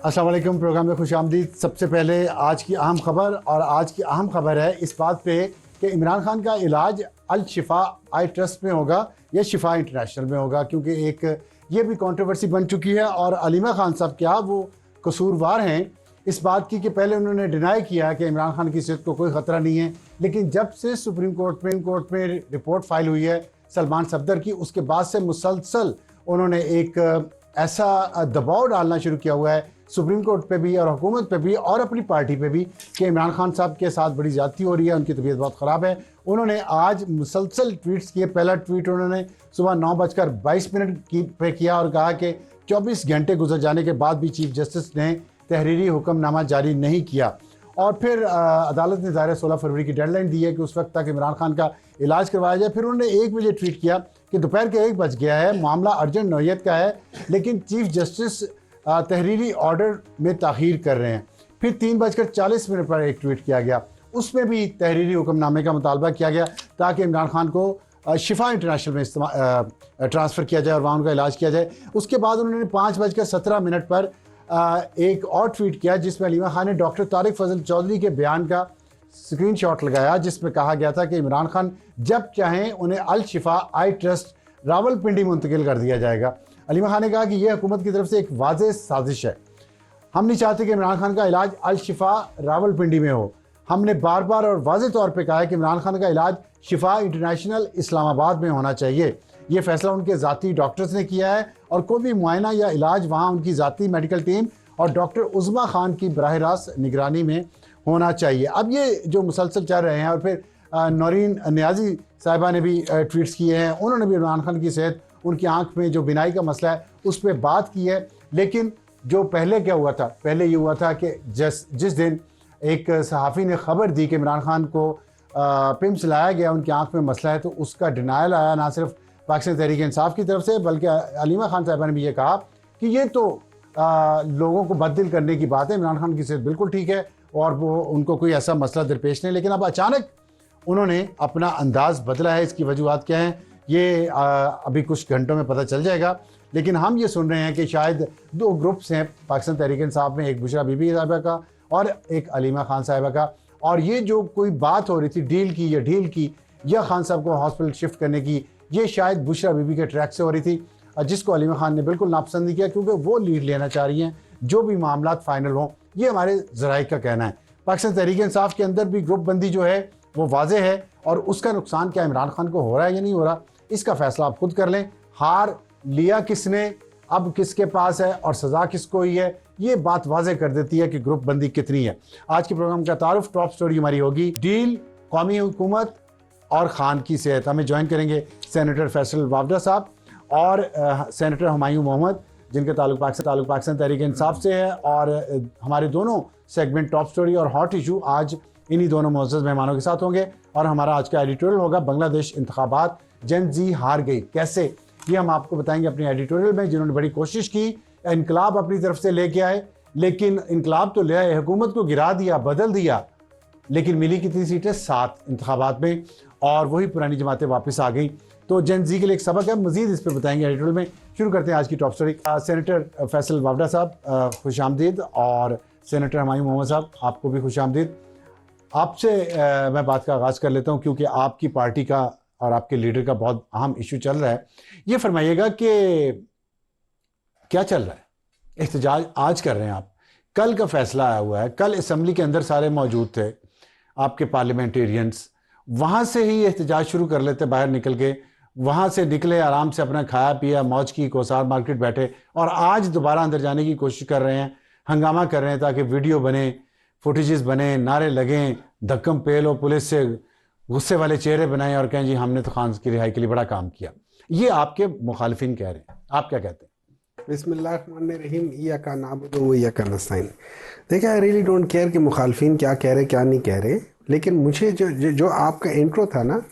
अस्सलाम वालेकुम। प्रोग्राम में खुशामदीद। सबसे पहले आज की अहम खबर, और आज की अहम खबर है इस बात पे कि इमरान खान का इलाज अल शिफा आई ट्रस्ट में होगा या शिफा इंटरनेशनल में होगा, क्योंकि एक ये भी कंट्रोवर्सी बन चुकी है। और अलीमा खान साहब क्या वो कसूरवार हैं इस बात की कि पहले उन्होंने डिनाई किया कि इमरान खान की सेहत को कोई ख़तरा नहीं है, लेकिन जब से सुप्रीम कोर्ट में रिपोर्ट फाइल हुई है सलमान सफदर की, उसके बाद से मुसलसल उन्होंने एक ऐसा दबाव डालना शुरू किया हुआ है सुप्रीम कोर्ट पे भी और हुकूमत पे भी और अपनी पार्टी पे भी कि इमरान खान साहब के साथ बड़ी ज़्यादती हो रही है, उनकी तबीयत बहुत ख़राब है। उन्होंने आज मुसलसल ट्वीट्स किए। पहला ट्वीट उन्होंने सुबह 9:22 पे किया और कहा कि 24 घंटे गुजर जाने के बाद भी चीफ जस्टिस ने तहरीरी हुक्मनामा जारी नहीं किया। और फिर अदालत ने ज़ाहिर 16 फरवरी की डेडलाइन दी है कि उस वक्त तक इमरान खान का इलाज करवाया जाए। फिर उन्होंने 1 बजे ट्वीट किया कि दोपहर के 1 बज गया है, मामला अर्जेंट नौयत का है, लेकिन चीफ जस्टिस तहरीरी ऑर्डर में ताख़ीर कर रहे हैं। फिर 3:40 पर एक ट्वीट किया गया, उसमें भी तहरीरी हुक्मनामे का मुतालबा किया गया ताकि इमरान खान को शिफा इंटरनेशनल में ट्रांसफ़र किया जाए और वहाँ उनका इलाज किया जाए। उसके बाद उन्होंने 5:17 पर एक और ट्वीट किया जिसमें अलीमा खान ने डॉक्टर तारिक फजल चौधरी के बयान का स्क्रीनशॉट लगाया, जिसमें कहा गया था कि इमरान खान जब चाहें उन्हें अल शिफा आई ट्रस्ट रावलपिंडी मुंतकिल कर दिया जाएगा। अलीमा खान ने कहा कि यह हुकूमत की तरफ से एक वाज़ेह साजिश है। हम नहीं चाहते कि इमरान खान का इलाज अल शिफा रावलपिंडी में हो। हमने बार बार और वाज़ेह तौर पर कहा है कि इमरान खान का इलाज शिफा इंटरनेशनल इस्लामाबाद में होना चाहिए। ये फैसला उनके ज़ाती डॉक्टर्स ने किया है और कोई भी मुआयना या इलाज वहाँ उनकी ज़ाती मेडिकल टीम और डॉक्टर उज़मा खान की बराह रास्त निगरानी में होना चाहिए। अब ये जो मुसलसल चल रहे हैं, और फिर नौरीन नियाज़ी साहिबा ने भी ट्वीट्स किए हैं। उन्होंने भी इमरान खान की सेहत, उनकी आंख में जो बिनाई का मसला है उस पर बात की है। लेकिन जो पहले क्या हुआ था, पहले ये हुआ था कि जिस दिन एक सहाफ़ी ने खबर दी कि इमरान खान को पिम्स लाया गया, उनकी आंख में मसला है, तो उसका डिनायल आया ना सिर्फ पाकिस्तान तहरीक इंसाफ की तरफ से, बल्कि अलीमा खान साहिबा ने भी ये कहा कि ये तो लोगों को बददिल करने की बात है। इमरान खान की सेहत बिल्कुल ठीक है और वो उनको कोई ऐसा मसला दरपेश नहीं। लेकिन अब अचानक उन्होंने अपना अंदाज़ बदला है। इसकी वजूहत क्या हैं ये अभी कुछ घंटों में पता चल जाएगा। लेकिन हम ये सुन रहे हैं कि शायद 2 ग्रुप्स हैं पाकिस्तान तहरीक इंसाफ में, एक बुशरा बीबी साहिबा का और एक अलीमा खान साहिबा का। और ये जो कोई बात हो रही थी डील की या ढील की या खान साहब को हॉस्पिटल शिफ्ट करने की, ये शायद बुशरा बीबी के ट्रैक से हो रही थी, जिसको अलीमा खान ने बिल्कुल नापसंद नहीं किया, क्योंकि वो लीड लेना चाह रही हैं जो भी मामला फ़ाइनल हों। ये हमारे ज़राए का कहना है। पाकिस्तान तहरीक इंसाफ के अंदर भी ग्रुप बंदी जो है वो वाज़े है, और उसका नुकसान क्या इमरान खान को हो रहा है या नहीं हो रहा, इसका फ़ैसला आप खुद कर लें। हार लिया किसने, अब किसके पास है और सज़ा किसको हुई है, ये बात वाज़े कर देती है कि ग्रुप बंदी कितनी है। आज के प्रोग्राम का तारुफ टॉप स्टोरी हमारी होगी डील, कौमी हुकूमत और खान की सेहत। हमें ज्वाइन करेंगे सेनेटर फैसल वावडा साहब और सेनेटर हुमायूं मोहम्मद, जिनका ताल्लुक पाकिस्तान तहरीक इंसाफ से है। और हमारे दोनों सेगमेंट टॉप स्टोरी और हॉट इशू आज इन्हीं दोनों मुअज़्ज़ज़ मेहमानों के साथ होंगे। और हमारा आज का एडिटोरियल होगा बांग्लादेश इंतखाबात, जेन ज़ी हार गई कैसे, ये हम आपको बताएंगे अपनी एडिटोरियल में। जिन्होंने बड़ी कोशिश की, इनकलाब अपनी तरफ से लेके आए, लेकिन इनकलाब तो ले आए, हुकूमत को गिरा दिया, बदल दिया, लेकिन मिली कितनी सीटें? 7 इंतखाबात में, और वही पुरानी जमातें वापस आ गई। तो जेन जी के लिए एक सबक है, मजीद इस पर बताएंगे एडिटोरियल में। शुरू करते हैं आज की top story. Senator Faisal Vawda साहब खुश आमदीद, और सेनेटर हुमायूं मोहम्मद साहब आपको भी खुश आमदीद। आपसे मैं बात का आगाज़ कर लेता हूँ, क्योंकि आपकी पार्टी का और आपके लीडर का बहुत अहम इशू चल रहा है। ये फरमाइएगा कि क्या चल रहा है? एहतजाज आज कर रहे हैं आप, कल का फैसला आया हुआ है, कल असम्बली के अंदर सारे मौजूद थे आपके पार्लियामेंटेरियंस, वहाँ से ही एहतजाज शुरू कर लेते, बाहर निकल के वहाँ से निकले, आराम से अपना खाया पिया, मौज की, कोसार मार्केट बैठे, और आज दोबारा अंदर जाने की कोशिश कर रहे हैं, हंगामा कर रहे हैं ताकि वीडियो बने, फुटेजेस बने, नारे लगें, धक्कम पेल हो, पुलिस से गुस्से वाले चेहरे बनाएं और कहें जी हमने तो खान की रिहाई के लिए बड़ा काम किया। ये आपके मुखालिफिन कह रहे हैं, आप क्या कहते हैं? बिस्मिल्लाहिर्रहमानिर्रहीम, इय्याका नअबुदु व इय्याका नस्तईन। देखिए, आई रियली डोंट केयर कि मुखालिफिन क्या कह रहे क्या नहीं कह रहे, लेकिन मुझे जो आपका इंट्रो था ना,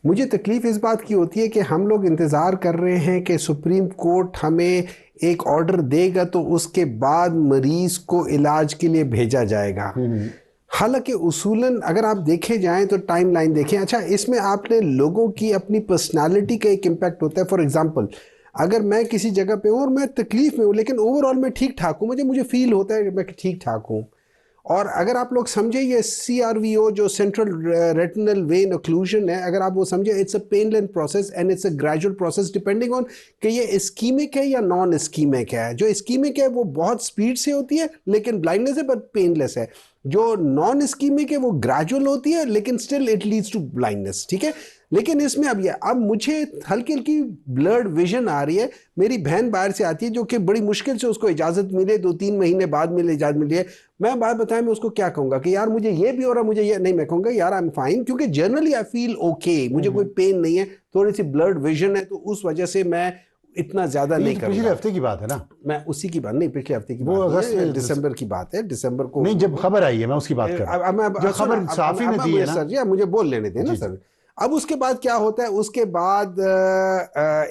मुझे तकलीफ़ इस बात की होती है कि हम लोग इंतज़ार कर रहे हैं कि सुप्रीम कोर्ट हमें एक ऑर्डर देगा तो उसके बाद मरीज़ को इलाज के लिए भेजा जाएगा। हालांकि उसूलन अगर आप देखे जाएं तो टाइम लाइन देखें, अच्छा इसमें आपने लोगों की अपनी पर्सनालिटी का एक इम्पैक्ट होता है। फॉर एग्जांपल अगर मैं किसी जगह पे हूँ और मैं तकलीफ में हूँ लेकिन ओवरऑल मैं ठीक ठाक हूँ, मुझे फील होता है कि मैं ठीक ठाक हूँ। और अगर आप लोग समझे ये CRVO जो सेंट्रल रेटिनल वेन ओक्लूजन है, अगर आप वो समझे, it's a painless process and it's a gradual process depending on कि ये इस्कीमिक है या नॉन इस्कीमिक है। जो इस्कीमिक है वो बहुत स्पीड से होती है लेकिन ब्लाइंडनेस है, बट पेनलेस है। जो नॉन इस्कीमिक है वो ग्रेजुअल होती है लेकिन still it leads to blindness, ठीक है। लेकिन इसमें अब मुझे हल्की हल्की ब्लर्ड विजन आ रही है। मेरी बहन बाहर से आती है जो कि बड़ी मुश्किल से उसको इजाज़त मिले, 2-3 महीने बाद मिले इजाज़त मिली है। मैं बात बताएं, मैं उसको क्या कहूँगा कि यार मुझे ये भी हो रहा, मुझे ये नहीं, मैं कहूँगा यार आई एम फाइन, क्योंकि जनरली आई फील ओके, मुझे कोई पेन नहीं है, थोड़ी सी ब्लर्ड विजन है, तो उस वजह से मैं इतना ज्यादा नहीं तो करूँगा। पिछले हफ्ते की बात है ना, मैं उसी की बात नहीं, पिछले हफ्ते की वो बात अगस्त नहीं है, में दिसंबर की बात है। दिसंबर को नहीं, जब खबर आई है मैं उसकी बात कर रहा हूं, जो खबर साफी ने दी है ना। सर जी मुझे बोल लेने दें ना सर। अब उसके बाद क्या होता है, उसके बाद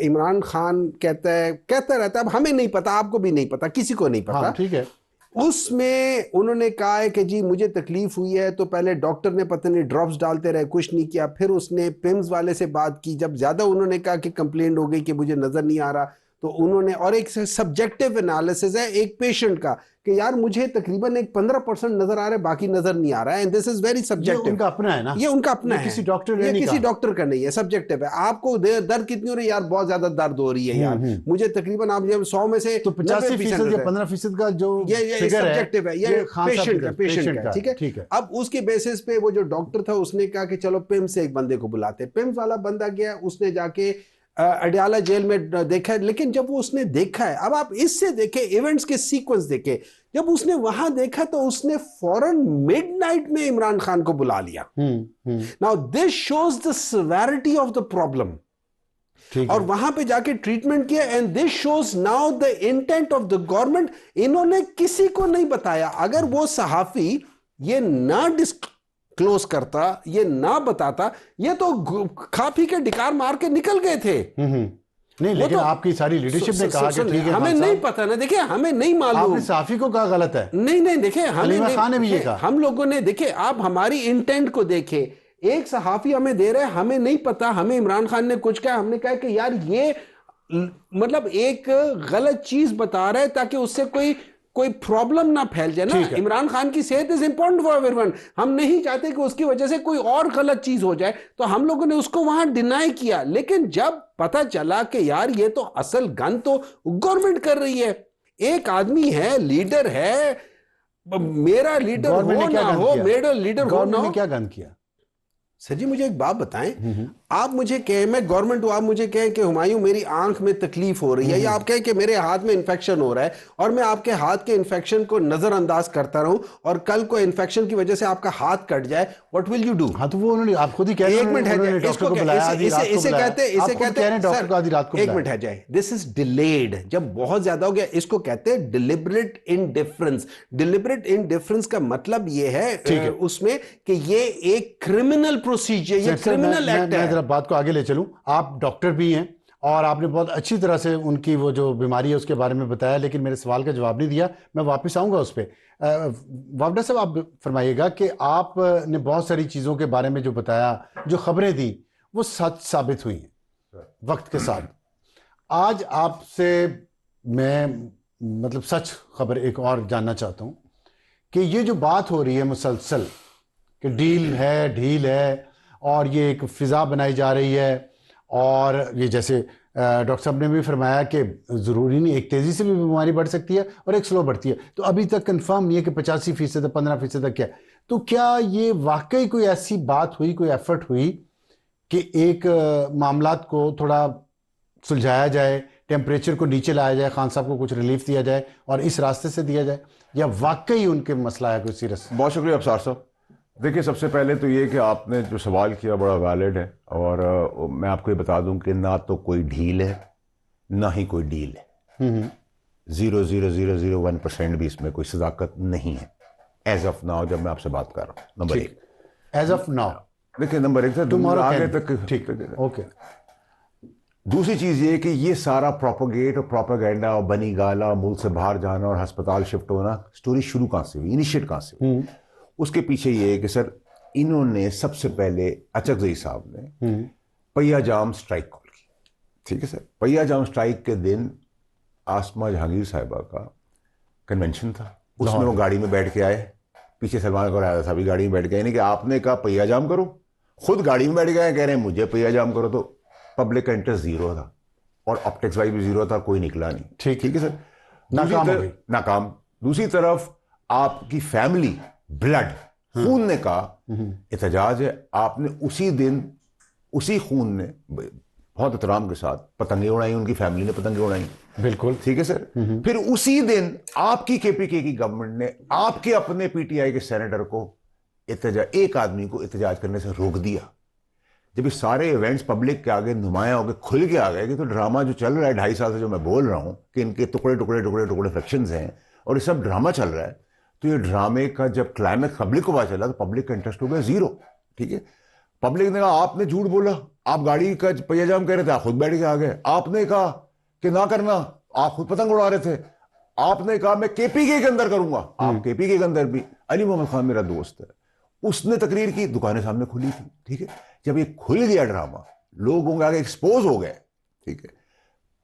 इमरान खान कहता रहता है, अब हमें नहीं पता, आपको भी नहीं पता, किसी को नहीं पता। हाँ, ठीक है। उसमें उन्होंने कहा है कि जी मुझे तकलीफ हुई है, तो पहले डॉक्टर ने पता नहीं ड्रॉप्स डालते रहे, कुछ नहीं किया। फिर उसने पिम्स वाले से बात की, जब ज्यादा उन्होंने कहा कि कंप्लेंट हो गई कि मुझे नजर नहीं आ रहा, तो उन्होंने, और एक सब्जेक्टिव एनालिसिस है एक पेशेंट का कि यार मुझे तकरीबन एक 15% नजर आ रहा है, बाकी नजर नहीं आ रहा है, and this is very subjective. उनका अपना है ना, ये उनका अपना है, किसी डॉक्टर ने ये नहीं किसी कहा। डॉक्टर का नहीं है, सब्जेक्टिव है। आपको दर्द कितनी हो रही है यार, बहुत ज्यादा दर्द हो रही है यार, मुझे तकरीबन, आप जब 100 में से तो 85% या 15% का जो ये सब्जेक्टिव है, ये पेशेंट का, ठीक है। अब उसके बेसिस पे वो जो डॉक्टर था उसने कहा कि चलो पिम्स से एक बंदे को बुलाते। पिम्स वाला बंदा गया, उसने जाके अडयाला जेल में देखा है। लेकिन जब वो उसने देखा है, अब आप इससे देखे, इवेंट्स के सीक्वेंस देखे, जब उसने वहां देखा तो उसने फौरन मिडनाइट में इमरान खान को बुला लिया। Now this shows the severity of the problem, और वहां पे जाके ट्रीटमेंट किया, and this shows now the intent of the government. इन्होंने किसी को नहीं बताया। अगर वो सहाफी ये ना डिस्क्लोज करता, ये ना बताता, ये तो खा पी के डिकार मार के निकल गए थे। नहीं, लेकिन तो आपकी सारी लीडरशिप ने कहा कि ठीक है, हमें नहीं पता ना, देखिए हमें नहीं मालूम। आपने सहाफी को कहा गलत है। नहीं, देखिए हलीमा खान ने भी ये कहा। हम लोगों ने, देखिए आप हमारी इंटेंट को देखे, एक सहाफी हमें दे रहे हैं, हमें नहीं पता, हमें इमरान खान ने कुछ कहा, हमने कहा कि यार ये मतलब एक गलत चीज बता रहा है ताकि उससे कोई प्रॉब्लम ना फैल जाए ना। इमरान खान की सेहत इज इंपॉर्टेंट फॉर एवरीवन, हम नहीं चाहते कि उसकी वजह से कोई और गलत चीज हो जाए, तो हम लोगों ने उसको वहां डिनाई किया। लेकिन जब पता चला कि यार ये तो असल गन तो गवर्नमेंट कर रही है, एक आदमी है, लीडर है, मेरा लीडर हो ना हो, मेरा लीडर हो ना हो, क्या गन किया? सर जी मुझे एक बात बताएं, आप मुझे कहें, मैं गवर्नमेंट हूं, आप मुझे कहें कि हुमायूं मेरी आंख में तकलीफ हो रही है, या आप कहें कि मेरे हाथ में इन्फेक्शन हो रहा है, और मैं आपके हाथ के इन्फेक्शन को नजरअंदाज करता रहूं, और कल को इन्फेक्शन की वजह से आपका हाथ कट जाए, व्हाट विल यू डू? हाँ, तो वो उन्होंने, आप खुद ही कह रहे हैं, एक मिनट है, इसको इसे कहते एक मिनट है जाए, दिस इज डिलेड। जब बहुत ज्यादा हो गया, इसको कहते हैं डिलिबरेट इनडिफरेंस। डिलिबरेट इनडिफरेंस का मतलब ये है उसमें कि ये एक क्रिमिनल प्रोसीजर, ये क्रिमिनल एक्ट है। मैं जरा बात को आगे ले चलूं। आप डॉक्टर भी हैं और आपने बहुत अच्छी तरह से उनकी वो जो बीमारी है उसके बारे में बताया, लेकिन मेरे सवाल का जवाब नहीं दिया। मैं वापस आऊंगा उस पर। वावडा साहब, आप फरमाइएगा कि आपने बहुत सारी चीज़ों के बारे में जो बताया, जो खबरें दी, वो सच साबित हुई हैं वक्त के साथ। आज आपसे मैं मतलब सच खबर एक और जानना चाहता हूँ कि ये जो बात हो रही है मुसलसल कि ढील है और ये एक फ़िज़ा बनाई जा रही है, और ये जैसे डॉक्टर साहब ने भी फरमाया कि ज़रूरी नहीं, एक तेज़ी से भी बीमारी बढ़ सकती है और एक स्लो बढ़ती है, तो अभी तक कंफर्म नहीं है कि 85% 15% क्या। तो क्या ये वाकई कोई ऐसी बात हुई, कोई एफर्ट हुई कि एक मामलात को थोड़ा सुलझाया जाए, टेम्परेचर को नीचे लाया जाए, खान साहब को कुछ रिलीफ दिया जाए और इस रास्ते से दिया जाए, या वाकई उनके मसला है कोई सीरियस? बहुत शुक्रिया अफसार साहब। देखिए, सबसे पहले तो ये कि आपने जो सवाल किया बड़ा वैलिड है, और मैं आपको ये बता दूं कि ना तो कोई ढील है, ना ही कोई डील है। 0.0001% भी इसमें कोई सदाकत नहीं है एज ऑफ नाउ, जब मैं आपसे बात कर रहा हूँ। नंबर एक, एज ऑफ नाउ। देखिए, नंबर एक था, आगे तक ठीक, ओके। दूसरी चीज़ ये कि ये सारा प्रोपोगेट और प्रोपेगेंडा और बनी गाला, मुल्क से बाहर जाना और अस्पताल शिफ्ट होना, स्टोरी शुरू कहाँ से हुई, इनिशिएट कहाँ से हुई? उसके पीछे ये है कि सर, इन्होंने सबसे पहले अचकजई साहब ने पहिया जाम स्ट्राइक कॉल की। ठीक है सर, पहिया जाम स्ट्राइक के दिन आसमा जहांगीर साहिबा का कन्वेंशन था, उसमें वो गाड़ी में बैठ के आए, पीछे सलमान खान आया था, भी गाड़ी में बैठ के आए, नहीं कि आपने कहा पहिया जाम करो, खुद गाड़ी में बैठ गए, कह रहे हैं मुझे पहिया जाम करो, तो पब्लिक का इंटरेस्ट जीरो था और ऑप्टिक्स वाइज भी जीरो था, कोई निकला नहीं। ठीक है सर, नाकाम। दूसरी तरफ आपकी फैमिली ब्लड खून ने कहा एहतजाज है, आपने उसी दिन उसी खून ने बहुत एहतराम के साथ पतंगे उड़ाई, उनकी फैमिली ने पतंगे उड़ाई, बिल्कुल ठीक है सर। फिर उसी दिन आपकी केपीके की गवर्नमेंट ने आपके अपने पीटीआई के सेनेटर को एक आदमी को एहतजाज करने से रोक दिया। जब ये सारे इवेंट्स पब्लिक के आगे नुमाया होकर खुल के आ गए कि तो ड्रामा जो चल रहा है 2.5 साल से, जो मैं बोल रहा हूं कि इनके टुकड़े टुकड़े टुकड़े टुकड़े फ्रैक्शंस हैं और ये सब ड्रामा चल रहा है, तो ये ड्रामे का जब क्लाइमैक्स पब्लिक को पता चला तो पब्लिक का इंटरेस्ट हो गया जीरो। ठीक है, पब्लिक ने कहा आपने झूठ बोला, आप गाड़ी का पहिया जाम कह रहे थे, आप खुद बैठ के आ गए, आपने कहा कि ना करना, आप खुद पतंग उड़ा रहे थे, आपने कहा मैं केपीके के अंदर करूंगा, आप केपीके के अंदर भी, अली मोहम्मद खान मेरा दोस्त है, उसने तकरीर की, दुकानें सामने खुली थी। ठीक है, जब ये खुल गया ड्रामा, लोगों के आगे एक्सपोज हो गए, ठीक है,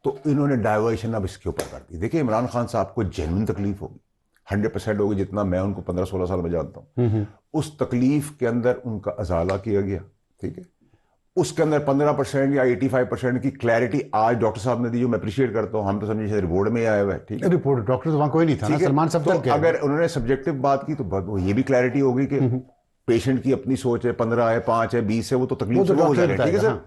तो इन्होंने डाइवर्शन अब इसके ऊपर कर दी। देखिए इमरान खान साहब को जेन्युइन तकलीफ होगी, 100% होगी, जितना मैं उनको 15-16 साल में जानता हूं, उस तकलीफ के अंदर उनका अजाला किया गया। ठीक है, उसके अंदर 15% या 85% की क्लैरिटी आज डॉक्टर साहब ने दी, जो मैं अप्रिशिएट करता हूं। हम तो समझे रिपोर्ट में आया हुआ है, ठीक है, रिपोर्ट डॉक्टर तो वहां कोई नहीं था ना, सलमान सब तो अगर उन्होंने सब्जेक्टिव बात की तो ये भी क्लैरिटी होगी कि पेशेंट की अपनी सोच है, 15 है, 5 है, 20 है, वो तो तकलीफ से हो जा रहे हैं। ठीक है सर,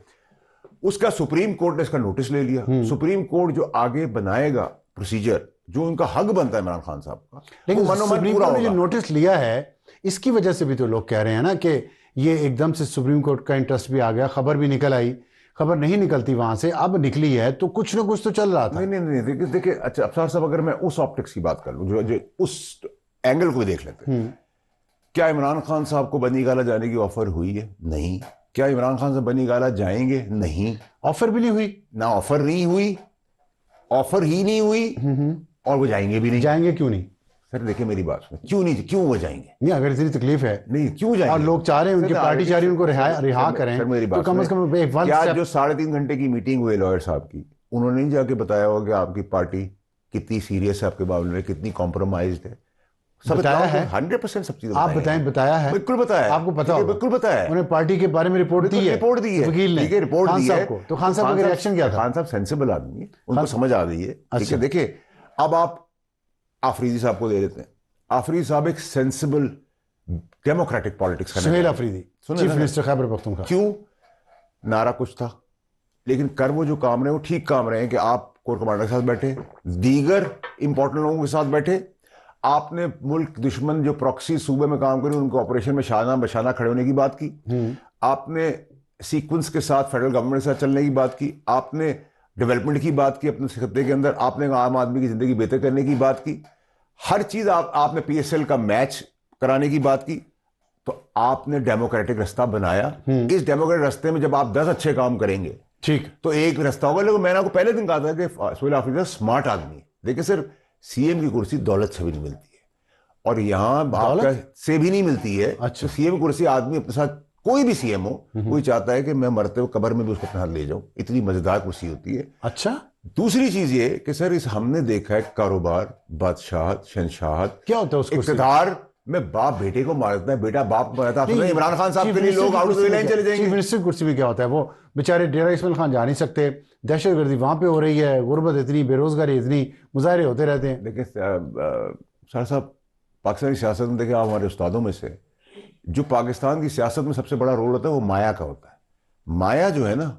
उसका सुप्रीम कोर्ट ने इसका नोटिस ले लिया। सुप्रीम कोर्ट जो आगे बनाएगा प्रोसीजर, जो उनका हक बनता है इमरान खान साहब का, लेकिन मनोमन सुप्रीम पूरा कोर्ट ने जो होगा। नोटिस लिया है, इसकी वजह से भी तो लोग कह रहे हैं ना कि ये एकदम से सुप्रीम कोर्ट का इंटरेस्ट भी आ गया, खबर भी निकल आई, खबर नहीं निकलती वहां से, अब निकली है, तो कुछ ना कुछ तो चल रहा था। नहीं, देखिए अच्छा अफसार साहब, अगर मैं उस ऑप्टिक्स की बात कर लूं, जो उस एंगल को भी देख लेते हैं, क्या इमरान खान साहब को बनी गाला जाने की ऑफर हुई है? नहीं। क्या इमरान खान साहब बनी गाला जाएंगे? नहीं। ऑफर भी नहीं हुई ना, ऑफर नहीं हुई, ऑफर ही नहीं हुई, और वो जाएंगे भी नहीं। जाएंगे क्यों नहीं? सर देखिए मेरी बात सुनिए, क्यों नहीं, क्यों वो जाएंगे? नहीं, अगर इतनी तकलीफ है, नहीं क्यों जाएंगे? और लोग चाह रहे हैं, उनकी पार्टी चाह रही है उनको रिहा करें, सर मेरी तो बात कम से कम एक क्या जो 3.5 घंटे की मीटिंग हुई लॉयर साहब की, उन्होंने नहीं जाके बताया होगा कि आपकी पार्टी कितनी सीरियस है आपके मामले में, कितनी कॉम्प्रोमाइज्ड है? सब बताया है 100% सब चीजें आप बताएं, बताया है, बिल्कुल बताया, आपको पता होगा, बिल्कुल बताया है, उन्हें पार्टी के बारे में रिपोर्ट दी है, वकील ने, ठीक है, रिपोर्ट दी है, तो खान साहब का रिएक्शन क्या था? खान साहब सेंसिबल आदमी है, उनको समझ आ गई है। ठीक है, देखिए अब आप आफरीदी साहब को दे देते हैं, आफरीदी साहब एक सेंसिबल डेमोक्रेटिक पॉलिटिक्स करने, सुहेल अफरीदी चीफ मिनिस्टर खैबर पख्तूनख्वा, क्यों? नारा कुछ था, लेकिन कर वो जो काम रहे वो ठीक काम रहे हैं कि आप कोर कमांडर के साथ बैठे, दीगर इंपॉर्टेंट लोगों के साथ बैठे, आपने मुल्क दुश्मन जो प्रॉक्सी सूबे में काम करे उनको ऑपरेशन में शाना बशाना खड़े होने की बात की, आपने सीक्वेंस के साथ फेडरल गवर्नमेंट के साथ चलने की बात की, आपने डेवलपमेंट की बात की अपने खत्ते के अंदर, आपने आम आदमी की जिंदगी बेहतर करने की बात की, हर चीज आपने पीएसएल का मैच कराने की बात की, तो आपने डेमोक्रेटिक रास्ता बनाया। इस डेमोक्रेटिक रास्ते में जब आप 10 अच्छे काम करेंगे, ठीक, तो एक रास्ता होगा। लेकिन मैंने आपको पहले दिन कहा था कि सुहेल अफरीदी स्मार्ट आदमी है। देखिए सर, सीएम की कुर्सी दौलत से भी नहीं मिलती है, और यहां आपका से भी नहीं मिलती है। अच्छा, सीएम की कुर्सी आदमी अपने साथ, कोई भी सीएम हो, कोई चाहता है कि मैं मरते हुए कब्र में भी उसको अपने साथ ले जाऊं, इतनी मजेदार कुर्सी होती है। अच्छा, दूसरी चीज ये कि सर इस हमने देखा है कारोबार, बादशाहत, शहनशाहत, क्या होता है उसको, इक़्तिदार में बाप बेटे को मारता है, बेटा बाप को मारता है। इमरान खान साहब के लिए लोग आउट ऑफ द लाइन चले जाएंगे। चीफ मिनिस्टर कुर्सी में क्या होता है, वो बेचारे डेरा इस्माइल खान जा नहीं सकते, दहशतगर्दी वहां पे हो रही है, गुर्बत इतनी, बेरोजगारी इतनी, मुजाहरे होते रहते हैं। देखिए सर साहब, पाकिस्तानी सियासत में देखिए आप हमारे उस्तादों में से, जो पाकिस्तान की सियासत में सबसे बड़ा रोल होता है वो माया का होता है। माया जो है ना,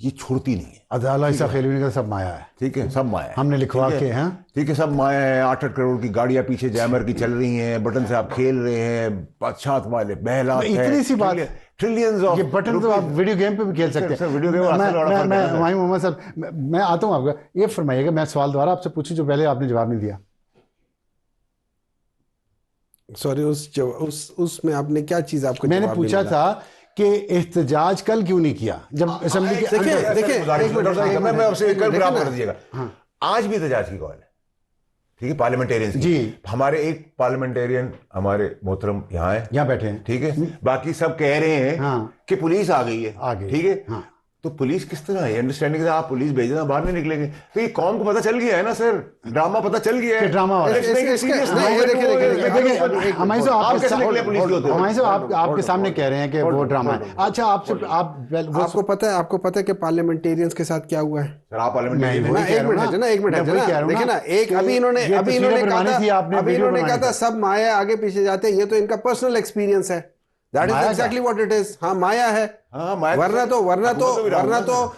ये छोड़ती नहीं है। अदाला ईसा खेलवी का सब माया है, ठीक है, सब माया है, हमने लिखवा के हैं, ठीक है, सब माया है। 8-8 करोड़ की गाड़ियां पीछे जैमर की चल रही हैं, बटन से आप खेल रहे हैं, बादशाह वाले बहला, इतनी सी बात, ट्रिलियंस ऑफ, ये बटन तो आप वीडियो गेम पे भी खेल सकते हैं। वीडियो गेम मैं मोहम्मद साहब, मैं आता हूँ आपका, ये फरमाइएगा, मैं सवाल दोबारा आपसे पूछूं जो पहले आपने जवाब नहीं दिया। सॉरी, उसमें आपने क्या चीज आपको मैंने पूछा था कि एहतजाज कल क्यों नहीं किया जब असेंबली के देखिए मैं आपसे कल बराबर कर दीजिएगा। आज भी एहतजाज की कॉल है, ठीक है, पार्लियामेंटेरियन जी, हमारे एक पार्लियामेंटेरियन हमारे मोहतरम यहाँ है, यहाँ बैठे हैं, ठीक है, बाकी सब कह रहे हैं कि पुलिस आ गई है, ठीक है, तो पुलिस किस तरह है अंडरस्टैंडिंग से आप पुलिस भेजना बाहर नहीं निकलेंगे? तो ये कौम को पता चल गया है ना सर, ड्रामा पता चल गया है, ड्रामा हो रहा है। हमारे से आपके सामने कह रहे हैं कि वो ड्रामा है। अच्छा आपको पता है कि पार्लियामेंटेरियंस के साथ क्या हुआ है? सर आप पार्लियामेंट में एक मिनट देखिए ना, एक अभी इन्होंने कहा था सब माया आगे पीछे जाते हैं, ये तो इनका पर्सनल एक्सपीरियंस है। That is exactly what it is. हाँ माया है, वरना तो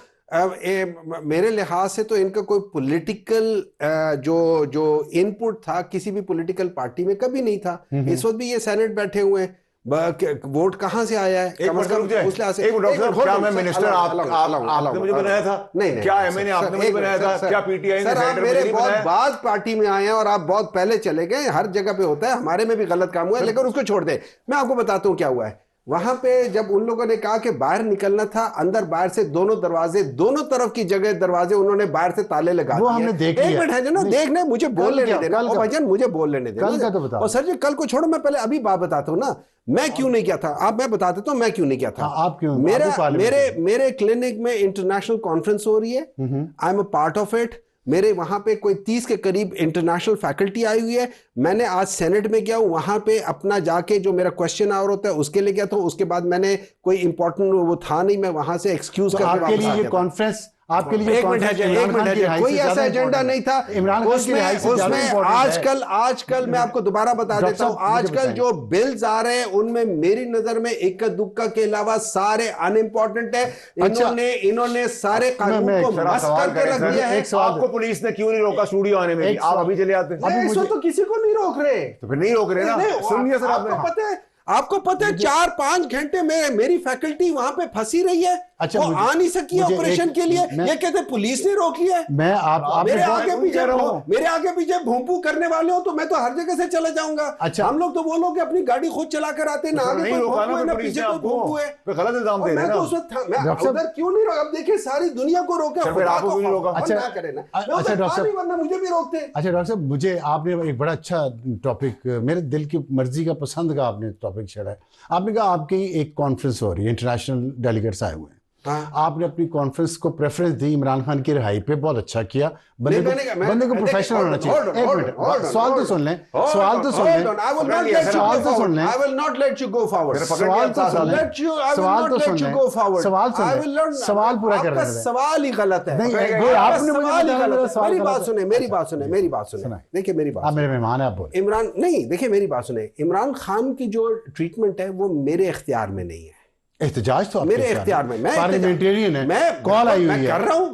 मेरे लिहाज से तो इनका कोई पॉलिटिकल जो इनपुट था किसी भी पॉलिटिकल पार्टी में कभी नहीं था। इस वक्त भी ये सेनेट बैठे हुए हैं, वोट कहां से आया है? क्या मैं मिनिस्टर आपने मुझे बनाया था? नहीं, क्या एमएनए आपने मुझे बनाया था? क्या पीटीआई ने आप मेरे बहुत बाद पार्टी में आए हैं और आप बहुत पहले चले गए। हर जगह पे होता है, हमारे में भी गलत काम हुआ है, लेकिन उसको छोड़ दे। मैं आपको बताता हूँ क्या हुआ है वहां पे। जब उन लोगों ने कहा कि बाहर निकलना था, अंदर बाहर से दोनों दरवाजे, दोनों तरफ की जगह दरवाजे उन्होंने बाहर से ताले लगा दिए। हमने देख लिया। एक मिनट है जो ना, देखने मुझे बोल लेने देना भाईजान, मुझे बोल लेने देना। तो बताओ। और सर जी कल को छोड़ो, मैं पहले अभी बात बताता हूँ ना, मैं क्यों नहीं किया था। आप मैं बता देता हूँ मैं क्यों नहीं किया था। आप क्यों? मेरे क्लिनिक में इंटरनेशनल कॉन्फ्रेंस हो रही है, I am a part of it. मेरे वहां पे कोई 30 के करीब इंटरनेशनल फैकल्टी आई हुई है। मैंने आज सेनेट में गया हूं, वहां पे अपना जाके जो मेरा क्वेश्चन आवर होता है उसके लिए गया था। उसके बाद मैंने कोई इंपॉर्टेंट वो था नहीं, मैं वहां से एक्सक्यूज करके आपके लिए ये कॉन्फ्रेंस आपके लिए एक मिनट कोई ऐसा एजेंडा नहीं था इमरान खान की रिहाई से ज्यादा इम्पोर्टेंट है। आजकल मैं आपको दोबारा बता देता हूं, आजकल जो बिल्स आ रहे हैं उनमें मेरी नजर में इक्का दुक्का के अलावा सारे अनइम्पोर्टेंट है। इन्होंने सारे कानून को मस्त करके रख दिया है। आपको पुलिस ने क्यों नहीं रोका स्टूडियो आने में? आप अभी चले आते। तो किसी को नहीं रोक रहे, तो फिर नहीं रोक रहे ना, सुन लिया सर आपको पता है 4-5 घंटे में मेरी फैकल्टी वहां पे फंसी रही है। अच्छा, वो आ नहीं सकी ऑपरेशन के लिए। ये कहते पुलिस ने रोक लिया है। मैं मेरे आगे पीछे भूमू करने वाले हो तो मैं तो हर जगह से चला जाऊंगा। अच्छा, हम लोग तो वो लोग अपनी गाड़ी खुद चला कर आते ना, आगे कोई भूमू है ना पीछे कोई भूमू है। गलत इल्जाम दे रहे हैं। मैं तो उस वक्त उधर क्यों नहीं रोका? अब देखिए सारी दुनिया को रोके, आपको नहीं रोका। अच्छा डॉक्टर साहब, वरना मुझे भी रोकते। अच्छा डॉक्टर साहब, मुझे आपने एक बड़ा अच्छा टॉपिक, मेरे दिल की मर्जी का पसंद का आपने टॉपिक छेड़ा है। आपने कहा आपकी एक कॉन्फ्रेंस हो रही है, इंटरनेशनल डेलीगेट्स आए हुए हैं। आपने अपनी कॉन्फ्रेंस को प्रेफरेंस दी इमरान खान की रिहाई पे, बहुत अच्छा किया। बंदे को प्रोफेशनल होना चाहिए। एक मिनट, सवाल तो सुन लें। सवाल तो सुन लें। I will not let you go forward. सवाल तो सुन लें। सवाल पूरा कर रहे हैं। सवाल ही गलत है। आपने मेरी बात सुने। देखिए मेरी बात, आप मेरे मेहमान हैं, आप बोले। इमरान नहीं, देखिए मेरी बात सुने। इमरान खान की जो ट्रीटमेंट है वो मेरे इख्तियार में नहीं है। एहतजाज तो मेरे इख्तियार में, मैं पार्लियामेंटेरियन है, मैं कॉल आई हुई है, मैं कर रहा हूं,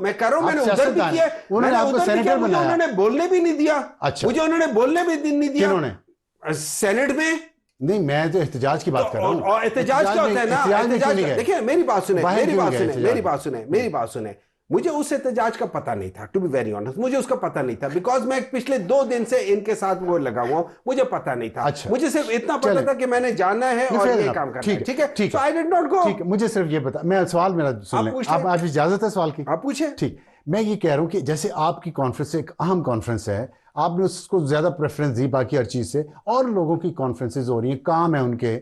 मैंने उधर भी किया। उन्होंने आपको सेनेटर बनाया, उन्होंने बोलने भी नहीं दिया। अच्छा, मुझे उन्होंने बोलने भी नहीं दिया। किन्होंने? सेनेट में नहीं, मैं तो एहतजाज की बात कर रहा हूं। और एहतजाज क्या होता है ना, एहतजाज देखिए मेरी बात सुने। मुझे उस एहतजाज का पता नहीं था, टू बी वेरी ऑनेस्ट। मुझे उसका पता नहीं था, बिकॉज मैं पिछले 2 दिन से इनके साथ वो लगा हुआ हूं, मुझे पता नहीं था। अच्छा, मुझे सिर्फ इतना पता था कि मैंने जाना है और ये काम करना है। ठीक है, सो आई डिड नॉट गो। ठीक है, मुझे सिर्फ ये पता, मैं सवाल मेरा सुन लें। आप इजाजत है सवाल की? आप पूछे। ठीक, मैं ये कह रहा हूं कि जैसे आपकी कॉन्फ्रेंस एक अहम कॉन्फ्रेंस है, आपने उसको ज्यादा प्रेफरेंस दी बाकी हर चीज से, और लोगों की कॉन्फ्रेंसेज हो रही हैं, काम है उनके,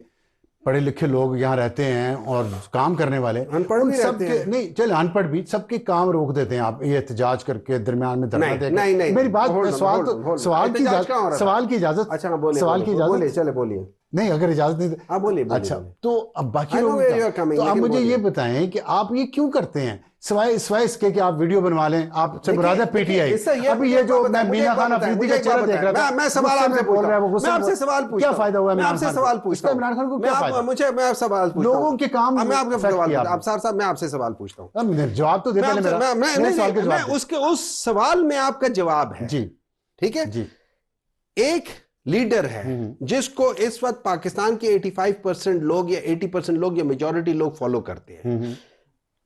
पढ़े लिखे लोग यहाँ रहते हैं और काम करने वाले, अनपढ़ भी रहते हैं। नहीं चल, अनपढ़ भी, सबके काम रोक देते हैं आप ये एहतजाज करके, दरमियान में धरना देकर। नहीं, मेरी बात, सवाल की इजाजत, सवाल की इजाजत, चले बोलिए। नहीं, अगर इजाजत नहीं, आप बोलिए। अच्छा, तो अब बाकी लोग, तो आप मुझे ये बताएं कि आप ये क्यों करते हैं, सिवाय इसके कि आप वीडियो बनवा लें, आप से मुराद है पीटीआई। अभी ये जो मैं मीना खान अफरीदी का चेहरा देख रहा था, मैं सवाल आपसे बोल रहा हूं, मैं आपसे सवाल पूछता हूं। क्या फायदा हुआ? मैं आपसे सवाल पूछता हूं, इमरान खान को क्या फायदा? मैं सवाल पूछता हूं, लोगों के काम, मैं आपके सवाल, आप साहब मैं आपसे सवाल पूछता हूं, जवाब तो दे पहले मेरा। मेरे सवाल के जवाब, उसके उस सवाल में आपका जवाब है जी, ठीक है जी। एक लीडर है जिसको इस वक्त पाकिस्तान के 85% लोग या 80% लोग या मेजॉरिटी लोग फॉलो करते हैं।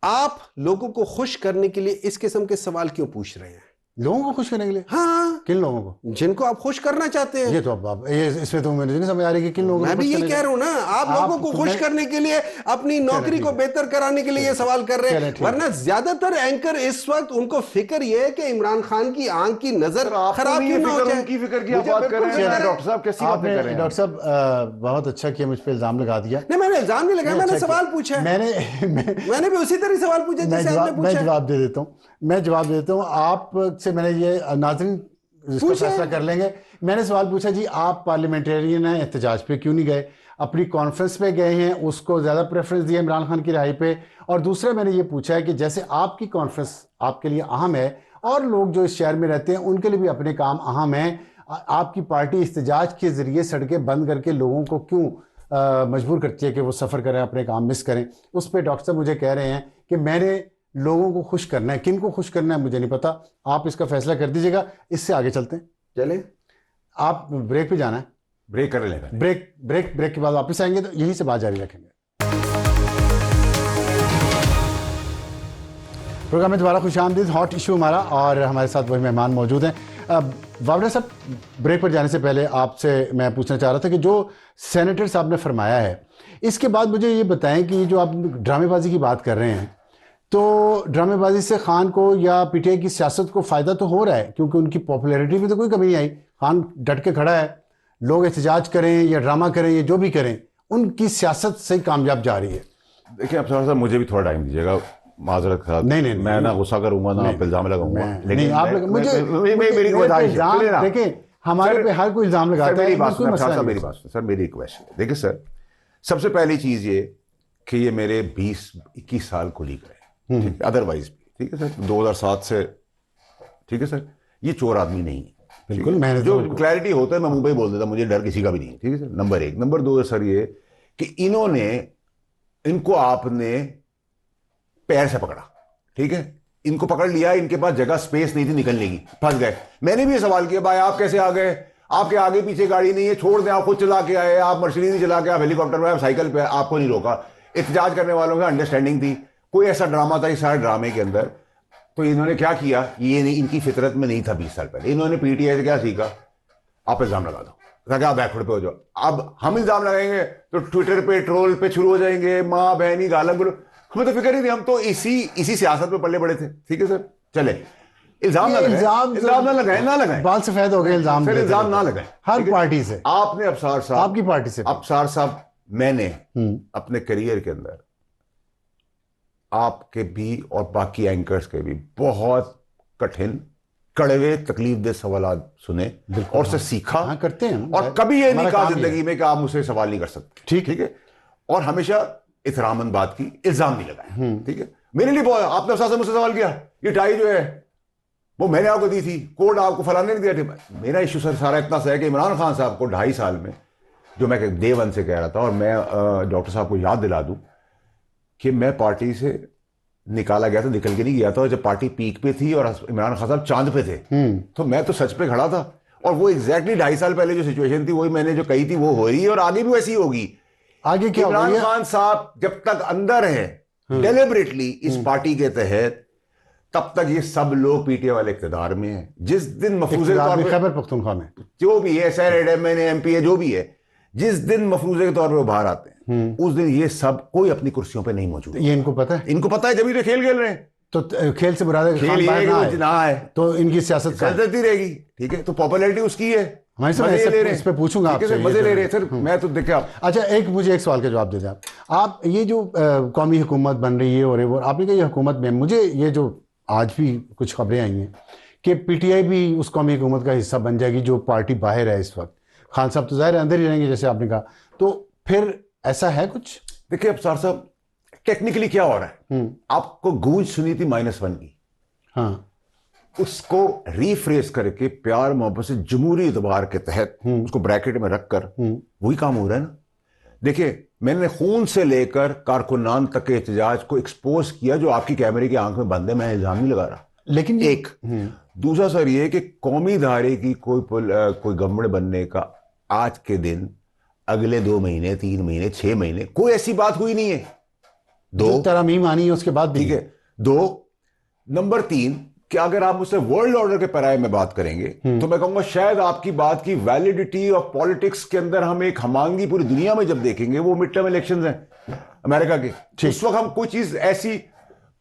आप लोगों को खुश करने के लिए इस किस्म के सवाल क्यों पूछ रहे हैं? लोगों को खुश करने के लिए? हाँ। किन लोगों को? जिनको आप खुश करना चाहते हैं। ये तो अब इसमें तो मुझे नहीं समझ आ रही कि किन लोगों को। मैं भी ये कह रहा हूं ना, आप लोगों को खुश करने के लिए, अपनी नौकरी को बेहतर कराने के लिए ये सवाल कर रहे हैं। वरना ज्यादातर एंकर इस वक्त उनको फिक्र ये है कि इमरान खान की आंख की नजर खराब क्यों ना हो जाए। डॉक्टर साहब कैसी बातें कर रहे हैं? डॉक्टर साहब बहुत अच्छा किया, मुझ पर इल्जाम लगा दिया। नहीं, मैंने मैंने इल्जाम नहीं लगाया, मैंने सवाल पूछा है। मैंने भी उसी तरह सवाल पूछा जैसे आपने पूछा। मैं जवाब दे देता हूँ आपसे। मैंने ये नाज़रीन इसका फैसला कर लेंगे। मैंने सवाल पूछा जी, आप पार्लियामेंटेरियन हैं, एहतजाज पे क्यों नहीं गए? अपनी कॉन्फ्रेंस पे गए हैं, उसको ज़्यादा प्रेफरेंस दिया इमरान खान की रिहाई पे। और दूसरा मैंने ये पूछा है कि जैसे आपकी कॉन्फ्रेंस आपके लिए अहम है और लोग जो इस शहर में रहते हैं उनके लिए भी अपने काम अहम हैं, आपकी पार्टी एहतजाज के ज़रिए सड़कें बंद करके लोगों को क्यों मजबूर करती है कि वो सफ़र करें, अपने काम मिस करें? उस पर डॉक्टर साहब मुझे कह रहे हैं कि मैंने लोगों को खुश करना है। किन को खुश करना है मुझे नहीं पता, आप इसका फैसला कर दीजिएगा। इससे आगे चलते हैं। चले, आप ब्रेक पे जाना है? ब्रेक कर लेगा। ब्रेक के बाद वापस आएंगे तो यहीं से बात जारी रखेंगे। प्रोग्राम में दोबारा खुशामदीद। हॉट इशू हमारा, और हमारे साथ वही मेहमान मौजूद हैं। वावड़ा साहब, ब्रेक पर जाने से पहले आपसे मैं पूछना चाह रहा था कि जो सेनेटर साहब ने फरमाया है, इसके बाद मुझे ये बताएं कि जो आप ड्रामेबाजी की बात कर रहे हैं, तो ड्रामेबाजी से खान को या पीटीआई की सियासत को फ़ायदा तो हो रहा है, क्योंकि उनकी पॉपुलैरिटी में तो कोई कमी नहीं आई। खान डट के खड़ा है, लोग एहतजाज करें या ड्रामा करें या जो भी करें, उनकी सियासत से कामयाब जा रही है। देखिए अब साहब मुझे भी थोड़ा टाइम दीजिएगा, माजरत खास। नहीं, मैं ना गुस्सा करूंगा ना आप इल्जाम लगाऊंगा, लेकिन आप मुझे देखें, हमारे पे हर कोई इल्जाम लगाता है। मेरी बात सर, मेरी रिक्वेस्ट है। देखिए सर, सबसे पहली चीज ये कि ये मेरे 20-21 साल कोलीग रहे, अदरवाइज भी ठीक है सर, 2007 से, ठीक है सर, ये चोर आदमी नहीं है। बिल्कुल, मैंने जो क्लैरिटी होता है मैं मुंह पे ही बोल देता, मुझे डर किसी का भी नहीं, ठीक है सर। नंबर 1। नंबर 2 सर ये कि इनको आपने पैर से पकड़ा, ठीक है, इनको पकड़ लिया, इनके पास जगह स्पेस नहीं थी निकलने की, फंस गए। मैंने भी सवाल किया, भाई आप कैसे आ गए, आपके आगे पीछे गाड़ी नहीं है, छोड़ दें, आप खुद चला के आए, आप मर्सिडीज चला के, आप हेलीकॉप्टर में, आप साइकिल पे, आपको नहीं रोका। एहतजाज करने वालों का अंडरस्टैंडिंग थी, कोई ऐसा ड्रामा था इस सारे ड्रामे के अंदर। तो इन्होंने क्या किया, ये नहीं, इनकी फितरत में नहीं था 20 साल पहले। इन्होंने पीटीआई से क्या सीखा, आप इल्जाम लगा दो, ताकि आप बैकवर्ड पे हो जाओ। अब हम इल्जाम लगाएंगे तो ट्विटर पे ट्रोल पे शुरू हो जाएंगे, माँ बहनी गालम गुलो, हमें तो फिक्र ही नहीं, हम तो इसी सियासत पे पल्ले बड़े थे, ठीक है सर। चले, इल्जाम ना लगाए, बाल सफेद हो गए, इल्जाम ना लगाए हर पार्टी से। आपने अबसार साहब, आपकी पार्टी से, अबसार साहब, मैंने अपने करियर के अंदर आपके भी और बाकी एंकर्स के भी बहुत कठिन, कड़वे, तकलीफदेह सवाल सुने और उससे सीखा। हाँ, करते हैं। और कभी ये नहीं कहा जिंदगी में कि आप मुझसे सवाल नहीं कर सकते, ठीक है। और हमेशा इतरामन बात की, इल्जाम नहीं लगाया, ठीक है। मेरे लिए बहुत, आपने अफसार से मुझसे सवाल किया, ये टाई जो है वो मैंने आपको दी थी, कोड आपको फलाने ने दिया था। मेरा इशू सर सारा इतना सा है कि इमरान खान साहब को 2.5 साल में, जो मैं डे 1 से कह रहा था, और मैं डॉक्टर साहब को याद दिला दूं कि मैं पार्टी से निकाला गया था, निकल के नहीं गया था। जब पार्टी पीक पे थी और इमरान खान साहब चांद पे थे, तो मैं तो सच पे खड़ा था। और वो एग्जैक्टली 2.5 साल पहले जो सिचुएशन थी, वही मैंने जो कही थी वो हो रही है, और आगे भी वैसी होगी। आगे क्या, इमरान खान साहब जब तक अंदर है डेलिबरेटली इस पार्टी के तहत, तब तक ये सब लोग पीटीआई वाले इक्तदार में हैं। जिस दिन मफरूज़े के तौर पे, खैबर पख्तूनख्वा में जो भी है, सेनेट एमपी है, जो भी है, जिस दिन मफरूज़े के तौर पे बाहर आते हैं, उस दिन ये सब कोई अपनी कुर्सियों पे नहीं मौजूद। ये इनको पता है, जब ये खेल खेल रहे हैं। तो खेल से मुराद है खेल ये ना है तो इनकी सियासत चलती रहेगी, ठीक है। तो पॉपुलैरिटी उसकी है, इस पे पूछूंगा आपसे, मजे ले रहे सर। मैं तो देखिए आप, अच्छा, मुझे एक सवाल का जवाब दे दें आप ये जो कौमी हुकूमत बन रही है और वो आपने कहा ये हुकूमत में, मुझे ये जो आज भी कुछ खबरें आई हैं कि पीटीआई भी उस कौमी हुकूमत का हिस्सा बन जाएगी जो पार्टी बाहर है इस वक्त। खान साहब तो जाहिर अंदर ही रहेंगे जैसे आपने कहा, तो फिर ऐसा है कुछ? देखिए अब सर साहब, टेक्निकली क्या हो रहा है, आपको गूंज सुनी थी -1 की, हाँ, उसको रीफ्रेश करके प्यार मोहब्बत से जमहूरी एतबार के तहत उसको ब्रैकेट में रखकर वही काम हो रहा है ना। देखिए, मैंने खून से लेकर कारकुनान तक के एहतजाज को एक्सपोज किया जो आपकी कैमरे की आंख में बंद है, मैं इल्जाम नहीं लगा रहा। लेकिन एक दूसरा सर ये कि कौमी धारे की कोई गवर्नमेंट बनने का आज के दिन, अगले 2 महीने, 3 महीने, 6 महीने कोई ऐसी बात हुई नहीं है। 2 तरमीम आनी है उसके बाद, ठीक है। 2 नंबर 3 कि अगर आप मुझसे वर्ल्ड ऑर्डर के पैराए में बात करेंगे तो मैं कहूंगा शायद आपकी बात की वैलिडिटी ऑफ पॉलिटिक्स के अंदर हम एक हमांगी पूरी दुनिया में जब देखेंगे, वो मिड टर्म इलेक्शंस हैं अमेरिका के, उस वक्त हम कोई चीज ऐसी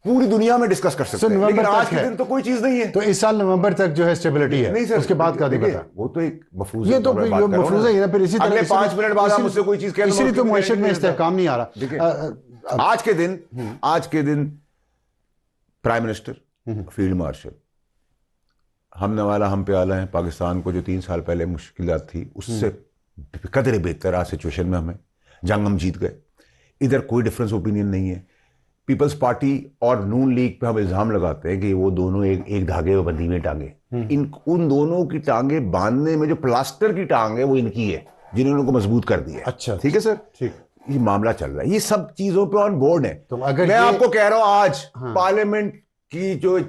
पूरी दुनिया में डिस्कस कर सकते हैं, नवंबर लेकिन आज तक के है। दिन तो कोई चीज नहीं है। तो इस साल नवंबर तक जो है स्टेबिलिटी है, नहीं सर, उसके बाद का नहीं देखिए, पता। वो तो एक मफरूज ये तो मफरूज है ना, फिर इसी तरह अगले 5 मिनट बाद आप मुझसे कोई चीज कह इसीलिए तो मुआशरत में इस्तेहकाम नहीं आ रहा। देखिए, आज के दिन प्राइम मिनिस्टर, फील्ड मार्शल, हम नवाला हम प्याला है, पाकिस्तान को जो 3 साल पहले मुश्किलात थी उससे कदरे बेहतर आज सिचुएशन में हमें जंग हम जीत गए। इधर कोई डिफरेंस ओपिनियन नहीं है। पीपल्स पार्टी और नून लीग पे हम इल्जाम लगाते हैं कि वो दोनों एक धागे में बंधी हुई टांगे, उन दोनों की टांगे बांधने में जो प्लास्टर की टांग है वो इनकी है, जिन्होंने उनको मजबूत कर दिया है। अच्छा, ठीक है सर, ठीक, ये मामला चल रहा है, ये सब चीजों पे ऑन बोर्ड है। तो अगर मैं आपको कह रहा हूं आज हाँ। की जो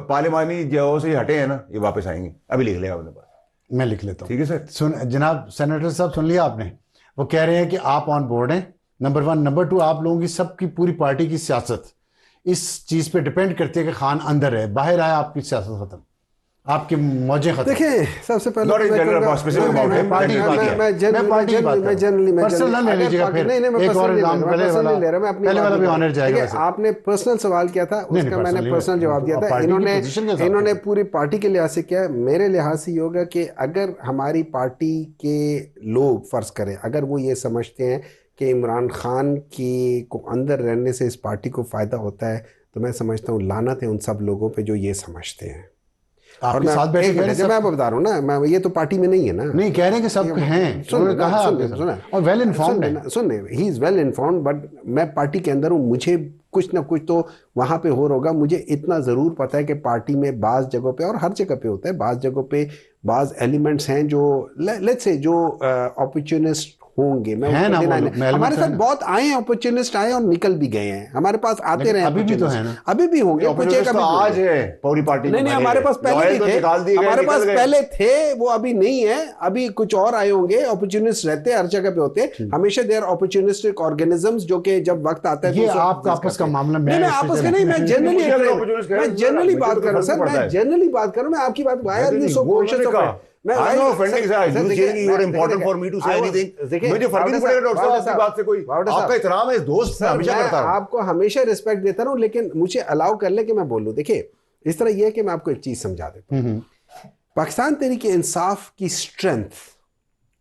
पार्लिमानी जगहों से हटे हैं ना, ये वापस आएंगे। अभी लिख लेगा अपने पास, मैं लिख लेता हूँ। ठीक है सर। सुन जनाब सेनेटर साहब, सुन लिया आपने, वो कह रहे हैं कि आप ऑन बोर्ड हैं, नंबर 1। नंबर 2, आप लोगों की सबकी पूरी पार्टी की सियासत इस चीज पे डिपेंड करती है कि खान अंदर है, बाहर आया आपकी सियासत खत्म, आपकी मौजें खत्म। देखिए सबसे पहले Not in general, about specific about him. Party की बात है। मैं पार्टी की बात कर रहा हूं। पर्सनल ले लीजिएगा फिर। एक और एग्जाम पहले वाला भी ऑनर जाएगा वैसे। आपने पर्सनल सवाल किया था, उसका मैंने पर्सनल जवाब दिया था। इन्होंने पूरी पार्टी के लिहाज से किया। मेरे लिहाज से ये होगा कि अगर हमारी पार्टी के लोग फर्ज करें, अगर वो ये समझते हैं कि इमरान खान की को अंदर रहने से इस पार्टी को फ़ायदा होता है, तो मैं समझता हूँ लानत है उन सब लोगों पे जो ये समझते हैं। और मैं साथ बैठे जब मैं बता रहा हूँ ना, मैं ये तो पार्टी में नहीं है ना, नहीं कह रहे कि सब हैं, उन्होंने कहा और वेल इन्फॉर्म्ड है। सुन he is well informed, but मैं पार्टी के अंदर हूँ, मुझे कुछ ना कुछ तो वहाँ पे हो होगा। मुझे इतना ज़रूर पता है कि पार्टी में बाज़ जगहों पे, और हर जगह पे होता है, बाज़ जगहों पे बाज़ एलिमेंट्स हैं जो लेट्स से जो अपॉर्चुनिस्ट होंगे। मैं हमारे साथ बहुत आए हैं, अपॉर्चुनिस्ट आए और निकल भी गए हैं, हमारे पास आते रहे, अभी भी तो है ना, अभी भी होंगे। आज है पूरी पार्टी, नहीं हमारे पास पहले भी थे, हमारे पास पहले थे, वो अभी नहीं है, अभी कुछ और आए होंगे। अपॉर्चुनिस्ट रहते हैं, हर जगह पे होते हैं हमेशा, देयर अपॉर्चुनिस्टिक ऑर्गेनिजम्स जो कि जब वक्त आता है। ये आपका आपस का मामला, मैं आपस का नहीं, मैं जनरली बात कर रहा हूं सर, मैं जनरली बात कर रहा हूं, मैं आपकी बात आपको हमेशा रिस्पेक्ट देता हूं, लेकिन मुझे अलाउ कर ले कि मैं बोलूं। देखिए इस तरह यह है कि मैं आपको एक चीज समझा देता हूं। पाकिस्तान तहरीक इंसाफ की स्ट्रेंथ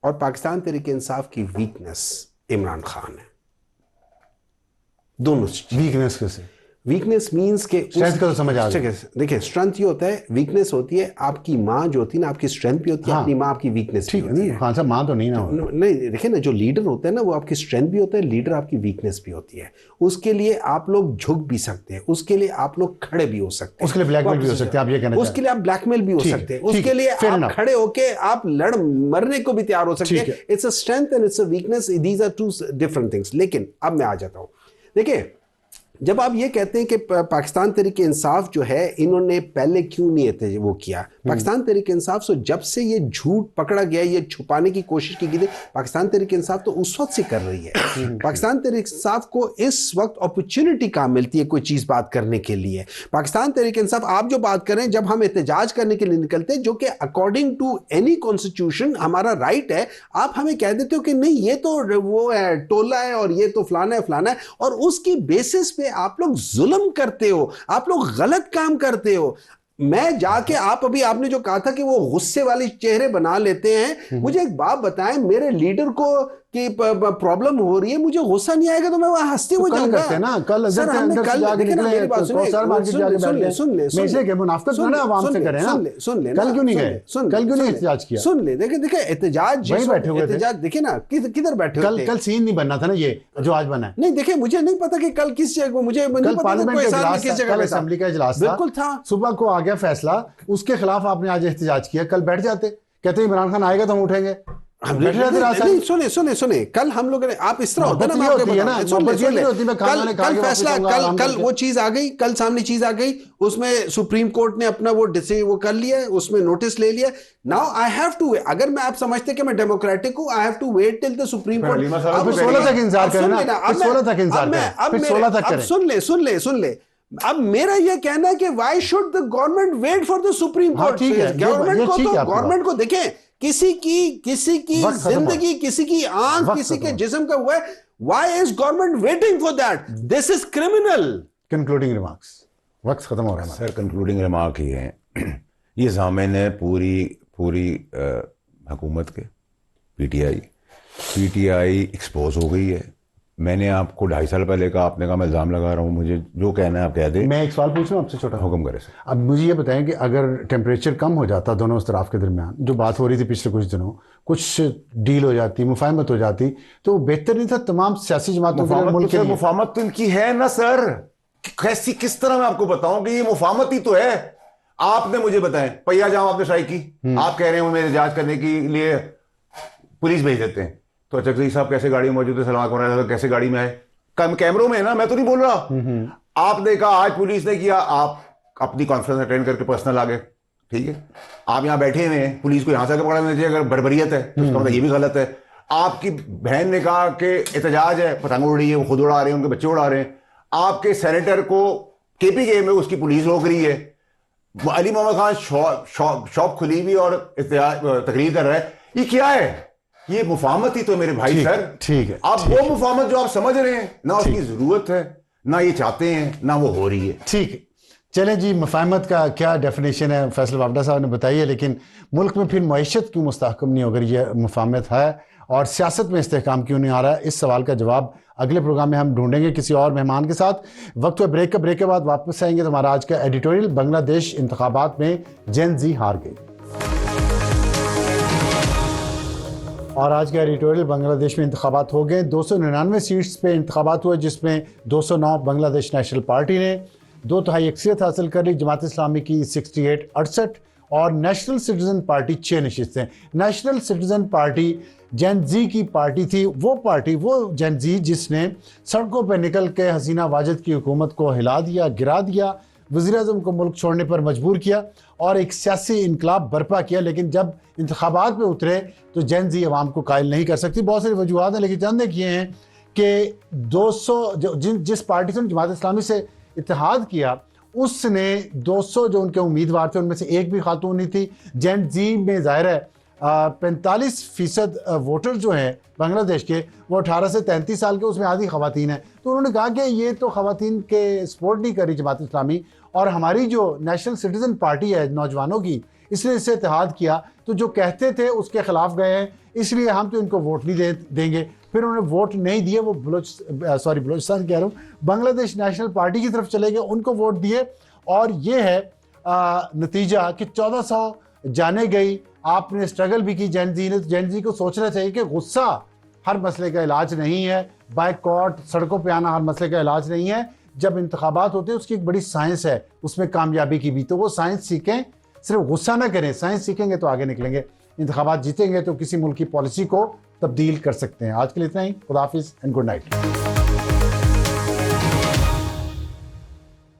और पाकिस्तान तहरीक इंसाफ की वीकनेस इमरान खान है, दोनों। वीकनेस कैसे? वीकनेस मींस के स्ट्रेंथ का तो समझ आ गया। देखिए स्ट्रेंथ ये होता है, वीकनेस होती है आपकी माँ जो होती है ना, आपकी स्ट्रेंथ भी होती है, अपनी माँ आपकी वीकनेस भी होती है। खान साहब माँ तो नहीं ना, नहीं देखिए ना, जो लीडर होता है ना, वो आपकी स्ट्रेंथ भी होता है, लीडर आपकी वीकनेस भी होती है। उसके लिए आप लोग झुक भी सकते हैं, उसके लिए आप लोग खड़े भी हो सकते हैं, उसके लिए ब्लैकमेल भी हो सकते हैं, आप ये कहना उसके लिए आप ब्लैकमेल भी हो सकते हैं, उसके लिए आप खड़े होके आप लड़ मरने को भी तैयार हो सकते हैं। It's a strength and it's a weakness, these are two different things. लेकिन अब मैं आ जाता हूं, देखिए जब आप ये कहते हैं कि पाकिस्तान तहरीक इंसाफ जो है, इन्होंने पहले क्यों नहीं थे वो किया, पाकिस्तान तहरीक इंसाफ से जब से ये झूठ पकड़ा गया, ये छुपाने की कोशिश की गई, पाकिस्तान तहरीक इंसाफ तो उस वक्त से कर रही है। पाकिस्तान तहरीक इंसाफ को इस वक्त अपॉर्चुनिटी कहाँ मिलती है कोई चीज़ बात करने के लिए। पाकिस्तान तहरीक इंसाफ, आप जो बात करें, जब हम एहतजाज करने के लिए निकलते हैं, जो कि अकॉर्डिंग टू एनी कॉन्स्टिट्यूशन हमारा राइट है, आप हमें कह देते हो कि नहीं ये तो वो है, टोला है और ये तो फलाना है फलाना है, और उसकी बेसिस पे आप लोग जुल्म करते हो, आप लोग गलत काम करते हो। मैं जाके आपने जो कहा था कि वो गुस्से वाले चेहरे बना लेते हैं, मुझे एक बात बताएं, मेरे लीडर को कि प्रॉब्लम हो रही है, मुझे गुस्सा नहीं आएगा तो मैं वहां हंसते हुए जाऊंगा ना। कल सर हमने कल देखिए ना, मेरी बात सुन ले, कल क्यों नहीं गए, कल क्यों नहीं एहतजाज किया? सुन ले, देखिए एहतजाज देखिए ना, किधर बैठे हुए थे। कल सीन नहीं बनना था ना, ये जो आज बना है। नहीं देखिए, मुझे नहीं पता कि कल किस जगह, मुझे नहीं पता किस जगह असेंबली का इजलास था, बिल्कुल था, सुबह को आ गया फैसला, उसके खिलाफ आपने आज एहतजाज किया। कल बैठ जाते, कहते इमरान खान आएगा तो हम उठेंगे। सुने कल हम लोग, आप इस तरह होता ना, फैसला कल वो चीज आ गई, कल सामने चीज आ गई, उसमें सुप्रीम कोर्ट ने अपना वो कर लिया, उसमें नोटिस ले लिया। नाउ आई हैव टू, अगर मैं आप समझते कि मैं डेमोक्रेटिक हूं, I have to wait till the supreme court. अब 16 तक इंतजार करें ना, अब 16 तक इंतजार करें, फिर 16 तक करें। सुन ले, अब मेरा यह कहना है कि why should the government wait for the supreme court? Government को देखें, किसी की जिंदगी, किसी की आंख, किसी के जिस्म का हुआ है, why is government waiting for that? This is criminal. Concluding remarks. वक्त ख़त्म हो रहा है हमारा। सर कंक्लूडिंग रिमार्क ये है, ये ज़ामिन है पूरी हुकूमत के, पीटीआई एक्सपोज हो गई है। मैंने आपको 2.5 साल पहले कहा, आपने कहा मैं इल्ज़ाम लगा रहा हूँ, मुझे जो कहना है आप कह दें। मैं एक सवाल पूछ रहा हूँ आपसे छोटा। हुक्म करें सर। अब मुझे ये बताएं कि अगर टेम्परेचर कम हो जाता दोनों तरफ के दरमियान, जो बात हो रही थी पिछले कुछ दिनों, कुछ डील हो जाती, मुफाहमत हो जाती, तो बेहतर नहीं था तमाम सियासी जमातों के लिए, मुल्क के लिए? मुफाहमत तो इनकी है ना सर, कैसी किस तरह मैं आपको बताऊं कि ये मुफाहमत ही तो है। आपने मुझे बताएं, पहिया जाम आपने शाही की, आप कह रहे हैं मेरे जांच करने के लिए पुलिस भेज देते हैं, तो चकजई साहब कैसे गाड़ी में मौजूद है, सलमान कुमार कैसे गाड़ी में आए? कैमरों में है ना, मैं तो नहीं बोल रहा। आपने कहा आज पुलिस ने किया, आप अपनी कॉन्फ्रेंस अटेंड करके पर्सनल आ गए, ठीक है। आप यहाँ बैठे हुए हैं, पुलिस को यहां से आगे पकड़ा देना चाहिए। अगर बर्बरियत है तो उसका मतलब ये भी गलत है। आपकी बहन ने कहा कि एहतजाज है, पतंग उड़ रही है, वो खुद उड़ा रहे हैं, उनके बच्चे उड़ा रहे हैं। आपके सेनेटर को केपीके में उसकी पुलिस रोक रही है। अली मोहम्मद खान शॉप खुली हुई और तकरीर कर रहा है। ये क्या है? ये मुफाहमत ही तो मेरे भाई सर। ठीक है, आप वो मुफाहमत जो आप समझ रहे हैं ना, उसकी जरूरत है ना, ये चाहते हैं ना, वो हो रही है। ठीक है, चलें जी, मुफाहमत का क्या डेफिनेशन है फैसल वावडा साहब ने बताई है, लेकिन मुल्क में फिर मईशत क्यों मुस्तहकम नहीं अगर ये मुफाहमत है, और सियासत में इस्तेहकाम क्यों नहीं आ रहा है? इस सवाल का जवाब अगले प्रोग्राम में हम ढूंढेंगे किसी और मेहमान के साथ। वक्त हुआ ब्रेक का, ब्रेक के बाद वापस आएंगे। तो हमारा आज का एडिटोरियल, बांग्लादेश इंतखाबात में जेन जी हार गई। और आज का एडिटोरियल, बांग्लादेश में इंतखाबात हो गए। 299 सीट्स पे इंतखाबात हुए, जिसमें 209 बांग्लादेश नेशनल पार्टी ने 2/3 अक्सरियत हासिल कर ली, जमात इस्लामी की 68 और नेशनल सिटीजन पार्टी 6 नशिस्तें। National Citizen Party Gen Z की पार्टी थी, वो जेन जी जिसने सड़कों पर निकल के हसीना वाजिद की हुकूमत को हिला दिया, गिरा दिया, वज़ीर-ए-आज़म को मुल्क छोड़ने पर मजबूर किया और एक सियासी इनकलाब बर्पा किया। लेकिन जब इंतखाबात में उतरे तो जेन जी अवाम को कायल नहीं कर सकती। बहुत सारी वजूहत हैं, लेकिन चंद एक ये हैं कि 200 जिस पार्टी से जमात इस्लामी से इत्तेहाद किया, उसने 200 जो उनके उम्मीदवार थे उनमें से एक भी खातून नहीं थी। जेन जी में ज़ाहिर है 45% वोटर जो हैं बांग्लादेश के, वो 18 से 33 साल के, उसमें आधी ख़वातीन हैं। तो उन्होंने कहा कि ये तो ख़वातीन के सपोर्ट नहीं कर रही जमात इस्लामी, और हमारी जो नेशनल सिटीजन पार्टी है नौजवानों की, इसने इससे इत्तेहाद किया, तो जो कहते थे उसके खिलाफ गए हैं, इसलिए हम तो इनको वोट नहीं देंगे। फिर उन्होंने वोट नहीं दिए, वो बलोचिस्तान कह रहा हूँ, बांग्लादेश नेशनल पार्टी की तरफ चले गए, उनको वोट दिए, और ये है नतीजा कि 1400 जाने गई। आपने स्ट्रगल भी की जेन जी ने, तो जेन जी को सोचना चाहिए कि गुस्सा हर मसले का इलाज नहीं है, बाइकॉट, सड़कों पे आना हर मसले का इलाज नहीं है। जब इंतखाबात होते हैं उसकी एक बड़ी साइंस है, उसमें कामयाबी की भी, तो वो साइंस सीखें, सिर्फ गुस्सा ना करें। साइंस सीखेंगे तो आगे निकलेंगे, इंतखाबात जीतेंगे तो किसी मुल्क की पॉलिसी को तब्दील कर सकते हैं। आज के लिए इतना ही, खुदा हाफिज़ एंड गुड नाइट।